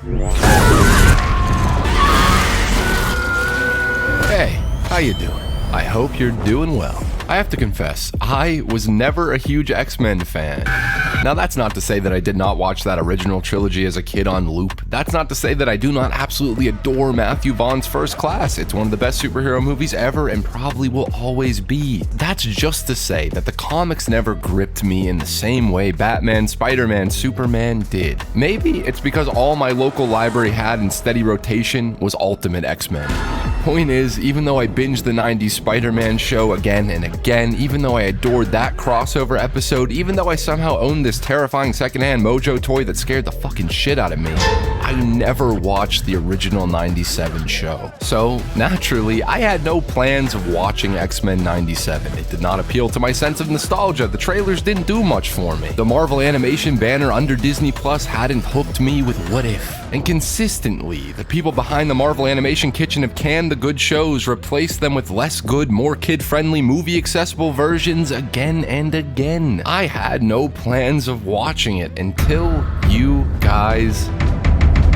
Hey, how you doing? I hope you're doing well. I have to confess, I was never a huge X-Men fan. Now that's not to say that I did not watch that original trilogy as a kid on loop. That's not to say that I do not absolutely adore Matthew Vaughn's First Class. It's one of the best superhero movies ever and probably will always be. That's just to say that the comics never gripped me in the same way Batman, Spider-Man, Superman did. Maybe it's because all my local library had in steady rotation was Ultimate X-Men. Point is, even though I binged the 90s Spider-Man show again and again, even though I adored that crossover episode, even though I somehow owned this terrifying secondhand Mojo toy that scared the fucking shit out of me, I never watched the original 97 show. So, naturally, I had no plans of watching X-Men 97. It did not appeal to my sense of nostalgia. The trailers didn't do much for me. The Marvel Animation banner under Disney Plus hadn't hooked me with What If. And consistently, the people behind the Marvel Animation kitchen have canned the good shows, replaced them with less good, more kid-friendly, movie-accessible versions again and again. I had no plans of watching it until you guys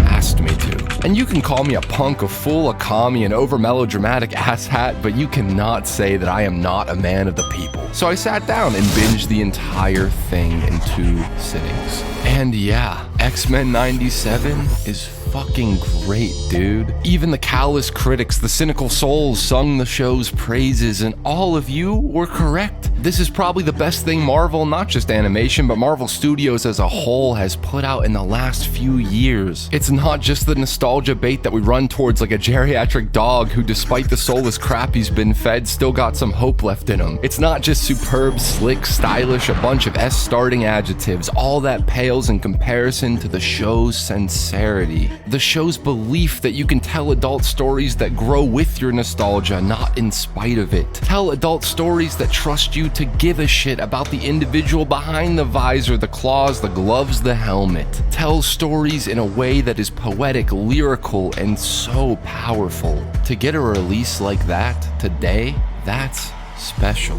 asked me to. And you can call me a punk, a fool, a commie, an over-melodramatic asshat, but you cannot say that I am not a man of the people. So I sat down and binged the entire thing in 2 sittings. And yeah, X-Men 97 is fucking great, dude. Even the callous critics, the cynical souls, sung the show's praises, and all of you were correct. This is probably the best thing Marvel, not just animation, but Marvel Studios as a whole has put out in the last few years. It's not just the nostalgia bait that we run towards like a geriatric dog who, despite the soulless crap he's been fed, still got some hope left in him. It's not just superb, slick, stylish, a bunch of S-starting adjectives. All that pales in comparison to the show's sincerity. The show's belief that you can tell adult stories that grow with your nostalgia, not in spite of it. Tell adult stories that trust you to give a shit about the individual behind the visor, the claws, the gloves, the helmet. Tell stories in a way that is poetic, lyrical, and so powerful. To get a release like that today, that's special.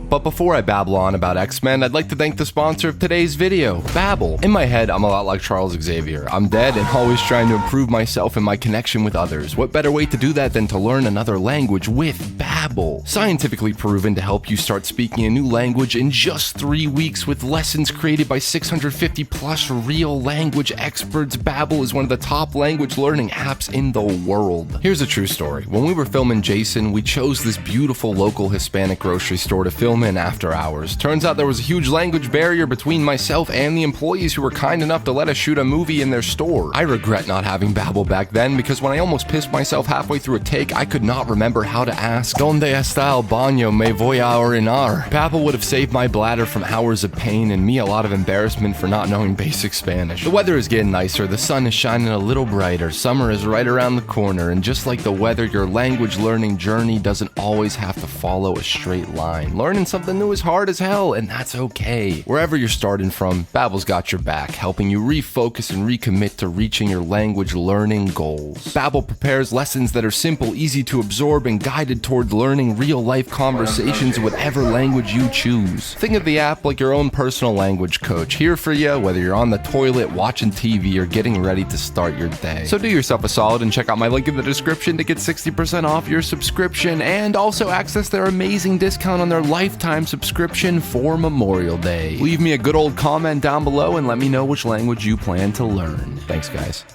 But before I babble on about X-Men, I'd like to thank the sponsor of today's video, Babbel. In my head, I'm a lot like Charles Xavier. I'm dead and always trying to improve myself and my connection with others. What better way to do that than to learn another language with Babbel? Scientifically proven to help you start speaking a new language in just 3 weeks with lessons created by 650 plus real language experts. Babbel is one of the top language learning apps in the world. Here's a true story. When we were filming Jason, we chose this beautiful local Hispanic grocery store to film in after hours. Turns out there was a huge language barrier between myself and the employees who were kind enough to let us shoot a movie in their store. I regret not having Babbel back then because when I almost pissed myself halfway through a take, I could not remember how to ask, "Donde está el baño? Me voy a orinar." Babbel would have saved my bladder from hours of pain and me a lot of embarrassment for not knowing basic Spanish. The weather is getting nicer, the sun is shining a little brighter, summer is right around the corner, and just like the weather, your language learning journey doesn't always have to follow a straight line. Learning something new is hard as hell, and that's okay. Wherever you're starting from, Babbel's got your back, helping you refocus and recommit to reaching your language learning goals. Babbel prepares lessons that are simple, easy to absorb, and guided toward learning real-life conversations in whatever language you choose. Think of the app like your own personal language coach, here for you whether you're on the toilet, watching TV, or getting ready to start your day. So do yourself a solid and check out my link in the description to get 60% off your subscription, and also access their amazing discount on their lifetime subscription for Memorial Day. Leave me a good old comment down below and let me know which language you plan to learn. Thanks, guys.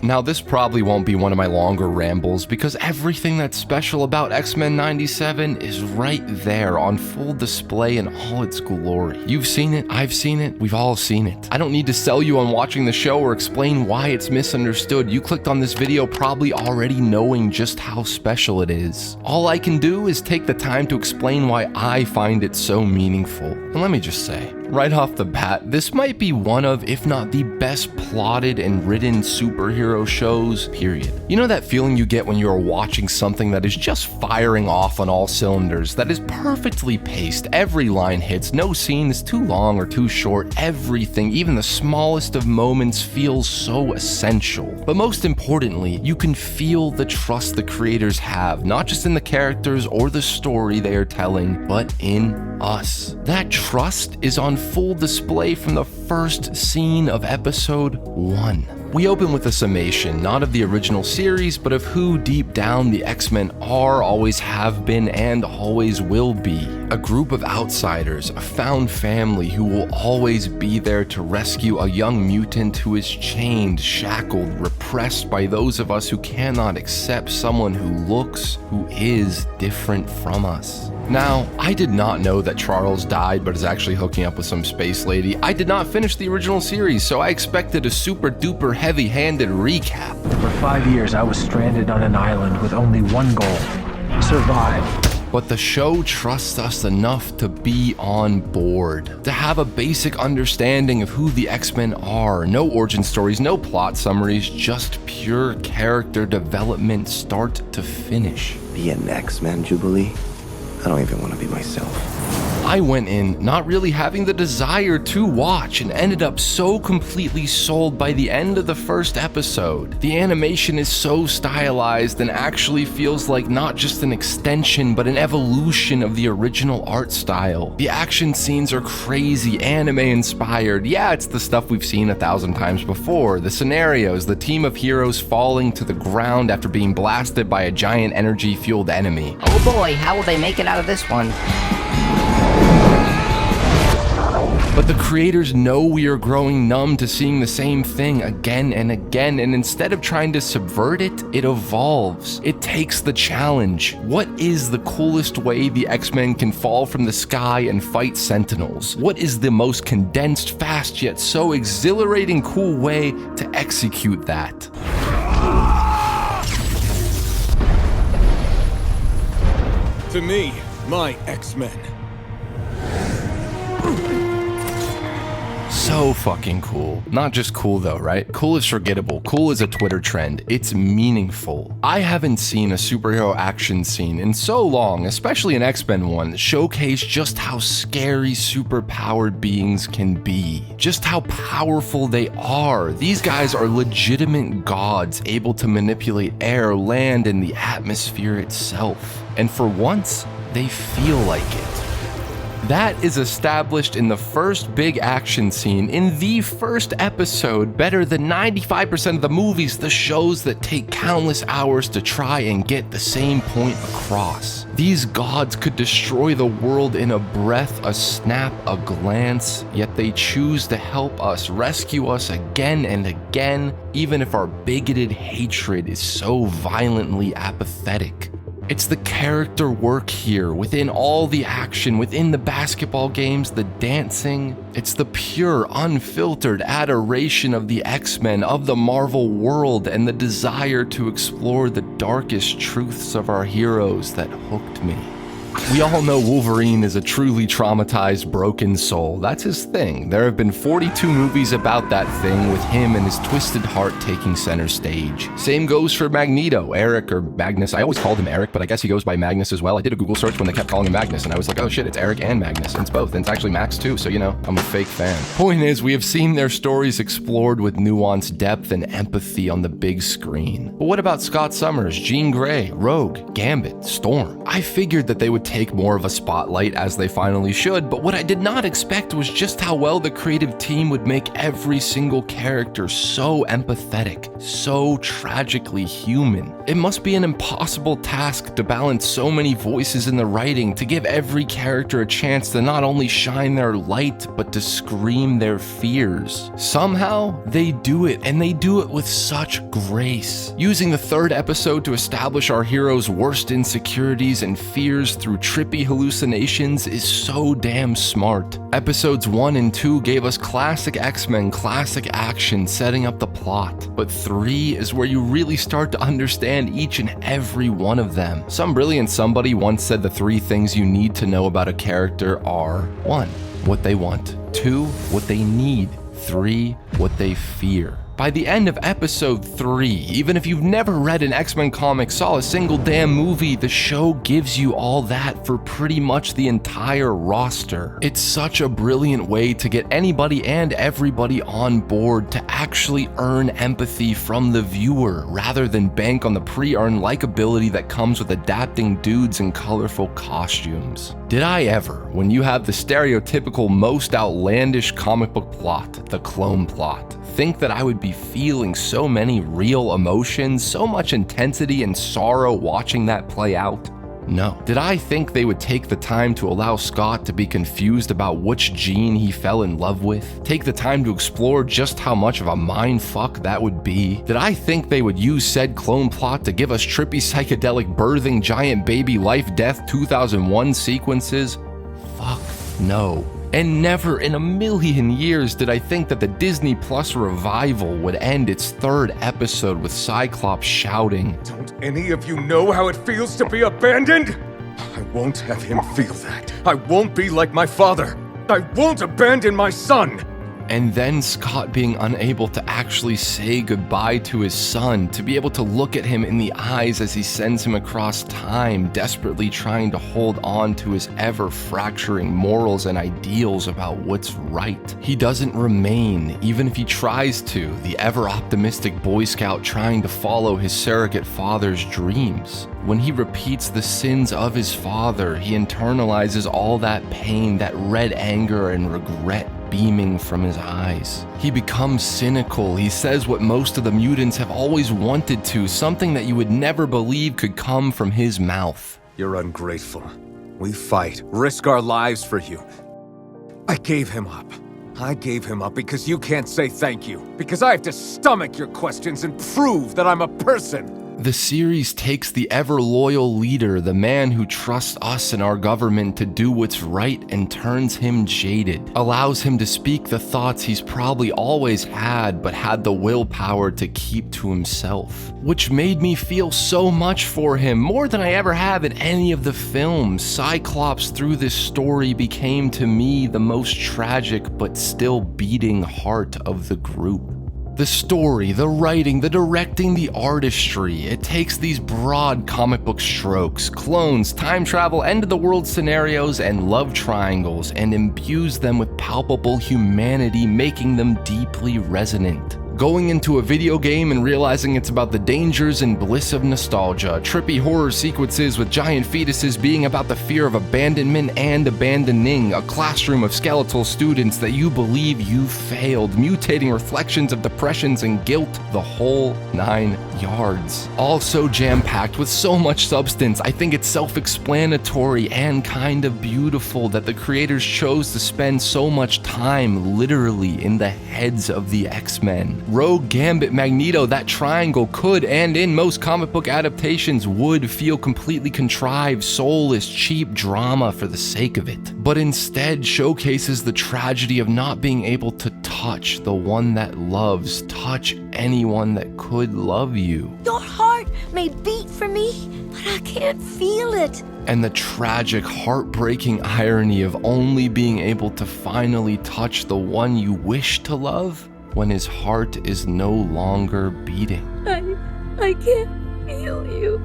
Now, this probably won't be one of my longer rambles because everything that's special about X-Men 97 is right there on full display in all its glory. You've seen it, I've seen it, we've all seen it. I don't need to sell you on watching the show or explain why it's misunderstood. You clicked on this video probably already knowing just how special it is. All I can do is take the time to explain why I find it so meaningful. And let me just say, right off the bat, this might be one of, if not the best plotted and written superhero shows, period. You know that feeling you get when you are watching something that is just firing off on all cylinders, that is perfectly paced, every line hits, no scene is too long or too short, everything, even the smallest of moments, feels so essential. But most importantly, you can feel the trust the creators have, not just in the characters or the story they are telling, but in us. That trust is on full display from the first scene of episode 1. We open with a summation, not of the original series, but of who deep down the X-Men are, always have been, and always will be. A group of outsiders, a found family who will always be there to rescue a young mutant who is chained, shackled, repressed by those of us who cannot accept someone who looks, who is different from us. Now, I did not know that Charles died but is actually hooking up with some space lady. I did not finish the original series, so I expected a super duper heavy-handed recap. For 5 years, I was stranded on an island with only one goal: survive. But the show trusts us enough to be on board, to have a basic understanding of who the X-Men are. No origin stories, no plot summaries, just pure character development start to finish. Be an X-Men, Jubilee? I don't even want to be myself. I went in not really having the desire to watch and ended up so completely sold by the end of the first episode. The animation is so stylized and actually feels like not just an extension but an evolution of the original art style. The action scenes are crazy, anime inspired. Yeah, it's the stuff we've seen 1,000 times before. The scenarios, the team of heroes falling to the ground after being blasted by a giant energy fueled enemy. Oh boy, how will they make it out of this one? But the creators know we are growing numb to seeing the same thing again and again, and instead of trying to subvert it, it evolves. It takes the challenge. What is the coolest way the X-Men can fall from the sky and fight Sentinels? What is the most condensed, fast, yet so exhilarating cool way to execute that? To me, my X-Men. So fucking cool. Not just cool though, right? Cool is forgettable. Cool is a Twitter trend. It's meaningful. I haven't seen a superhero action scene in so long, especially an X-Men one, that showcase just how scary superpowered beings can be. Just how powerful they are. These guys are legitimate gods, able to manipulate air, land, and the atmosphere itself. And for once, they feel like it. That is established in the first big action scene in the first episode, better than 95% of the movies, the shows that take countless hours to try and get the same point across. These gods could destroy the world in a breath, a snap, a glance, yet they choose to help us, rescue us again and again, even if our bigoted hatred is so violently apathetic. It's the character work here, within all the action, within the basketball games, the dancing. It's the pure, unfiltered adoration of the X-Men, of the Marvel world, and the desire to explore the darkest truths of our heroes that hooked me. We all know Wolverine is a truly traumatized, broken soul. That's his thing. There have been 42 movies about that thing, with him and his twisted heart taking center stage. Same goes for Magneto, Eric, or Magnus. I always called him Eric, but I guess he goes by Magnus as well. I did a Google search when they kept calling him Magnus, and I was like, oh shit, it's Eric and Magnus. And it's both, and it's actually Max too, so you know, I'm a fake fan. Point is, we have seen their stories explored with nuance, depth, and empathy on the big screen. But what about Scott Summers, Jean Grey, Rogue, Gambit, Storm? I figured that they would take more of a spotlight, as they finally should, but what I did not expect was just how well the creative team would make every single character so empathetic, so tragically human. It must be an impossible task to balance so many voices in the writing, to give every character a chance to not only shine their light, but to scream their fears. Somehow, they do it, and they do it with such grace. Using the third episode to establish our heroes' worst insecurities and fears through trippy hallucinations is so damn smart. Episodes 1 and 2 gave us classic X-Men, classic action, setting up the plot. But 3 is where you really start to understand each and every one of them. Some brilliant somebody once said the 3 things you need to know about a character are: 1, what they want; 2, what they need; 3, what they fear. By the end of episode 3, even if you've never read an X-Men comic, saw a single damn movie, the show gives you all that for pretty much the entire roster. It's such a brilliant way to get anybody and everybody on board to actually earn empathy from the viewer, rather than bank on the pre-earned likability that comes with adapting dudes in colorful costumes. Did I ever, when you have the stereotypical most outlandish comic book plot, the clone plot, think that I would be feeling so many real emotions, so much intensity and sorrow watching that play out? No. Did I think they would take the time to allow Scott to be confused about which gene he fell in love with? Take the time to explore just how much of a mindfuck that would be? Did I think they would use said clone plot to give us trippy psychedelic birthing giant baby life death 2001 sequences? Fuck no. And never in a million years did I think that the Disney Plus revival would end its 3rd episode with Cyclops shouting, Don't any of you know how it feels to be abandoned? I won't have him feel that. I won't be like my father. I won't abandon my son. and then Scott being unable to actually say goodbye to his son, to be able to look at him in the eyes as he sends him across time, desperately trying to hold on to his ever-fracturing morals and ideals about what's right. He doesn't remain, even if he tries to, the ever-optimistic Boy Scout trying to follow his surrogate father's dreams. When he repeats the sins of his father, he internalizes all that pain, that red anger and regret beaming from his eyes. He becomes cynical. He says what most of the mutants have always wanted to, something that you would never believe could come from his mouth. You're ungrateful. We fight, risk our lives for you. I gave him up. I gave him up because you can't say thank you. Because I have to stomach your questions and prove that I'm a person. The series takes the ever-loyal leader, the man who trusts us and our government to do what's right, and turns him jaded. Allows him to speak the thoughts he's probably always had, but had the willpower to keep to himself. Which made me feel so much for him, more than I ever have in any of the films. Cyclops through this story became to me the most tragic but still beating heart of the group. The story, the writing, the directing, the artistry, it takes these broad comic book strokes, clones, time travel, end-of-the-world scenarios, and love triangles, and imbues them with palpable humanity, making them deeply resonant. Going into a video game and realizing it's about the dangers and bliss of nostalgia, trippy horror sequences with giant fetuses being about the fear of abandonment and abandoning, a classroom of skeletal students that you believe you failed, mutating reflections of depressions and guilt, the whole 9 yards. All so jam-packed with so much substance, I think it's self-explanatory and kind of beautiful that the creators chose to spend so much time literally in the heads of the X-Men. Rogue, Gambit, Magneto, that triangle could, and in most comic book adaptations would, feel completely contrived, soulless, cheap drama for the sake of it. But instead showcases the tragedy of not being able to touch the one that loves, touch anyone that could love you. Your heart may beat for me, but I can't feel it. And the tragic, heartbreaking irony of only being able to finally touch the one you wish to love when his heart is no longer beating. I can't feel you.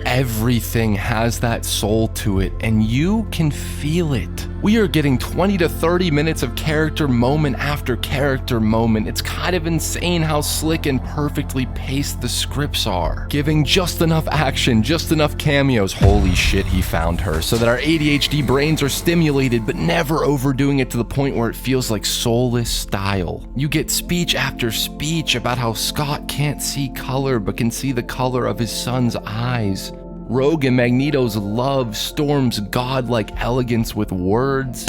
Everything has that soul to it, and you can feel it. We are getting 20 to 30 minutes of character moment after character moment. It's kind of insane how slick and perfectly paced the scripts are, giving just enough action, just enough cameos, holy shit he found her, so that our ADHD brains are stimulated, but never overdoing it to the point where it feels like soulless style. You get speech after speech about how Scott can't see color, but can see the color of his son's eyes. Rogue and Magneto's love storms godlike elegance with words.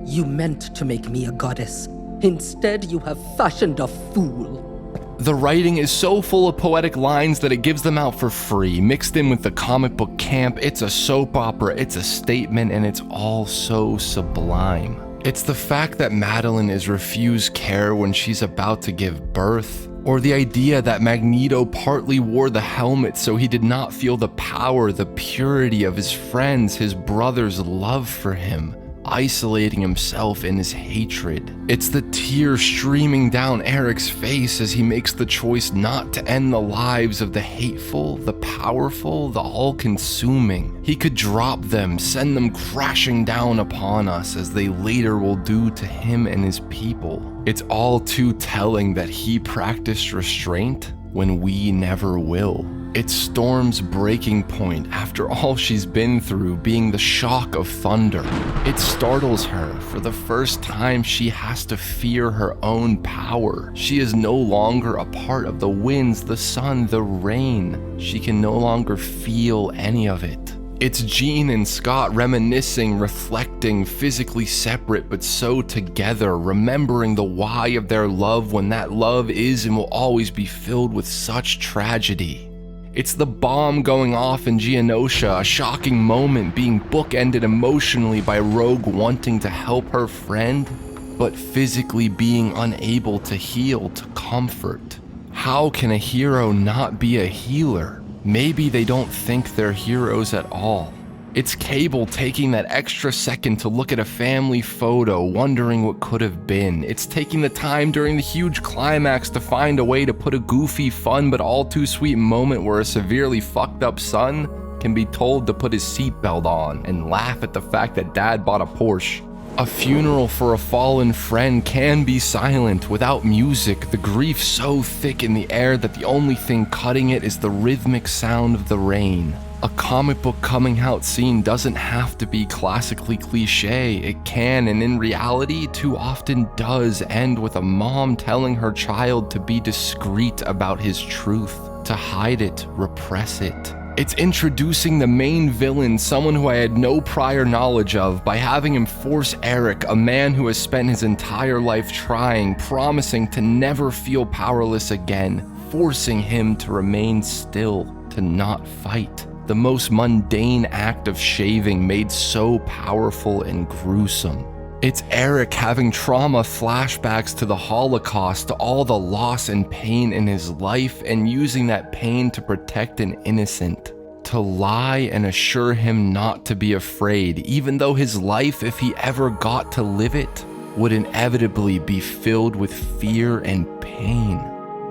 You meant to make me a goddess. Instead, you have fashioned a fool. The writing is so full of poetic lines that it gives them out for free, mixed in with the comic book camp. It's a soap opera, it's a statement, and it's all so sublime. It's the fact that Madeline is refused care when she's about to give birth, or the idea that Magneto partly wore the helmet so he did not feel the power, the purity of his friends, his brother's love for him. isolating himself in his hatred. It's the tears streaming down Eric's face as he makes the choice not to end the lives of the hateful, the powerful, the all-consuming. He could drop them, send them crashing down upon us as they later will do to him and his people. It's all too telling that he practiced restraint when we never will. It's Storm's breaking point after all she's been through, being the shock of thunder. It startles her. For the first time, she has to fear her own power. She is no longer a part of the winds, the sun, the rain. She can no longer feel any of it. It's Jean and Scott reminiscing, reflecting, physically separate but so together, remembering the why of their love when that love is and will always be filled with such tragedy. It's the bomb going off in Genosha, a shocking moment being bookended emotionally by Rogue wanting to help her friend, but physically being unable to heal, to comfort. How can a hero not be a healer? Maybe they don't think they're heroes at all. It's Cable taking that extra second to look at a family photo, wondering what could have been. It's taking the time during the huge climax to find a way to put a goofy, fun, but all too sweet moment where a severely fucked up son can be told to put his seatbelt on and laugh at the fact that dad bought a Porsche. A funeral for a fallen friend can be silent, without music, the grief so thick in the air that the only thing cutting it is the rhythmic sound of the rain. A comic book coming out scene doesn't have to be classically cliche. It can, and in reality, too often does, end with a mom telling her child to be discreet about his truth, to hide it, repress it. It's introducing the main villain, someone who I had no prior knowledge of, by having him force Eric, a man who has spent his entire life trying, promising to never feel powerless again, forcing him to remain still, to not fight. The most mundane act of shaving made so powerful and gruesome. It's Eric having trauma flashbacks to the Holocaust, to all the loss and pain in his life, and using that pain to protect an innocent. To lie and assure him not to be afraid, even though his life, if he ever got to live it, would inevitably be filled with fear and pain.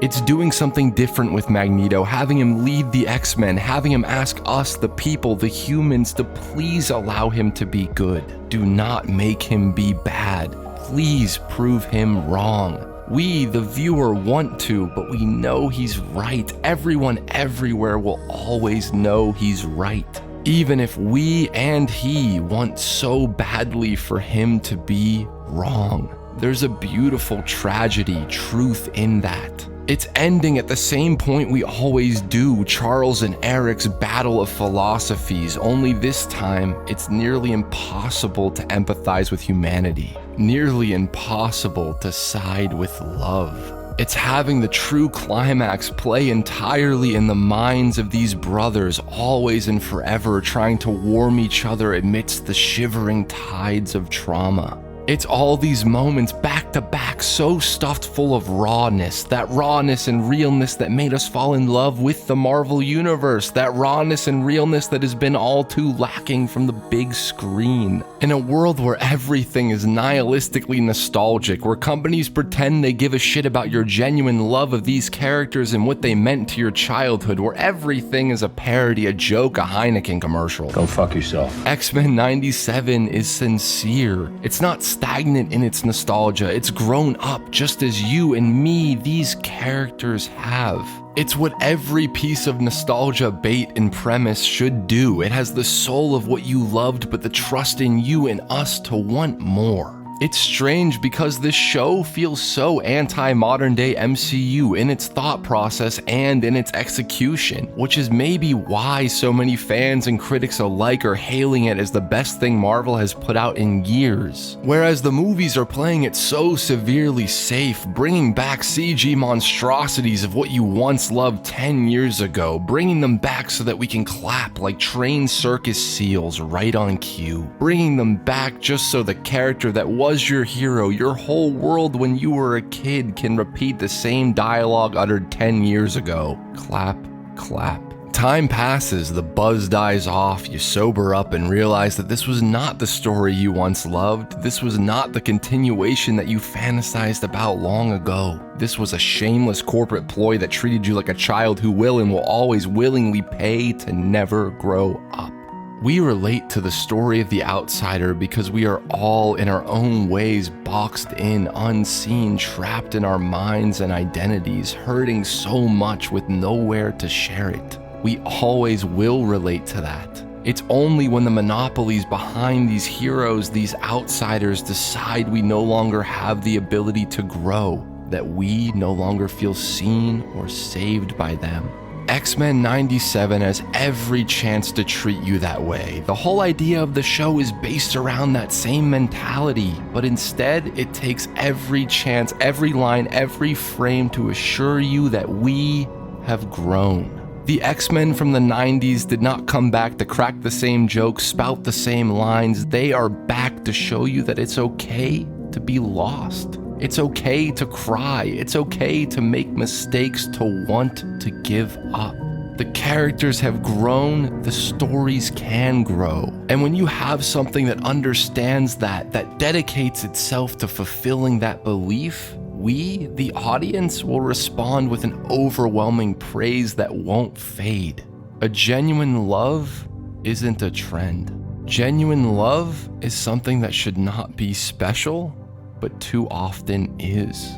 It's doing something different with Magneto, having him lead the X-Men, having him ask us, the people, the humans, to please allow him to be good. Do not make him be bad. Please prove him wrong. We, the viewer, want to, but we know he's right. Everyone everywhere will always know he's right. Even if we and he want so badly for him to be wrong. There's a beautiful tragedy, truth in that. It's ending at the same point we always do, Charles and Eric's battle of philosophies, only this time it's nearly impossible to empathize with humanity, nearly impossible to side with love. It's having the true climax play entirely in the minds of these brothers, always and forever trying to warm each other amidst the shivering tides of trauma. It's all these moments back to back, so stuffed full of rawness, that rawness and realness that made us fall in love with the Marvel Universe, that rawness and realness that has been all too lacking from the big screen. In a world where everything is nihilistically nostalgic, where companies pretend they give a shit about your genuine love of these characters and what they meant to your childhood, where everything is a parody, a joke, a Heineken commercial. Go fuck yourself. X-Men 97 is sincere. It's not stagnant in its nostalgia. It's grown up just as you and me, these characters, have. It's what every piece of nostalgia bait and premise should do. It has the soul of what you loved, but the trust in you and us to want more. It's strange because this show feels so anti-modern day MCU in its thought process and in its execution, which is maybe why so many fans and critics alike are hailing it as the best thing Marvel has put out in years. Whereas the movies are playing it so severely safe, bringing back CG monstrosities of what you once loved 10 years ago, bringing them back so that we can clap like trained circus seals right on cue, bringing them back just so the character that was your hero, your whole world when you were a kid, can repeat the same dialogue uttered 10 years ago. Clap, clap, Time passes, the buzz dies off, you sober up and realize that this was not the story you once loved. This was not the continuation that you fantasized about long ago. This was a shameless corporate ploy that treated you like a child who will and will always willingly pay to never grow up. We relate to the story of the outsider because we are all in our own ways boxed in, unseen, trapped in our minds and identities, hurting so much with nowhere to share it. We always will relate to that. It's only when the monopolies behind these heroes, these outsiders, decide we no longer have the ability to grow, that we no longer feel seen or saved by them. X-Men 97 has every chance to treat you that way. The whole idea of the show is based around that same mentality, but instead it takes every chance, every line, every frame to assure you that we have grown. The X-Men from the 90s did not come back to crack the same jokes, spout the same lines. They are back to show you that it's okay to be lost. It's okay to cry. It's okay to make mistakes, to want to give up. The characters have grown, the stories can grow. And when you have something that understands that dedicates itself to fulfilling that belief, we, the audience, will respond with an overwhelming praise that won't fade. A genuine love isn't a trend. Genuine love is something that should not be special, but too often is.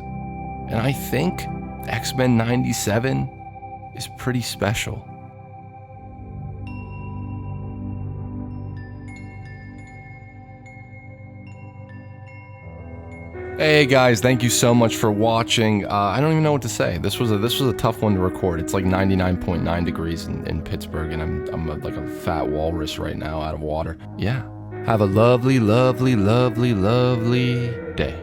And I think X-Men 97 is pretty special. Hey guys, thank you so much for watching. I don't even know what to say. This was a tough one to record. It's like 99.9 degrees in Pittsburgh, and I'm like a fat walrus right now out of water. Yeah. Have a lovely, lovely, lovely, lovely day.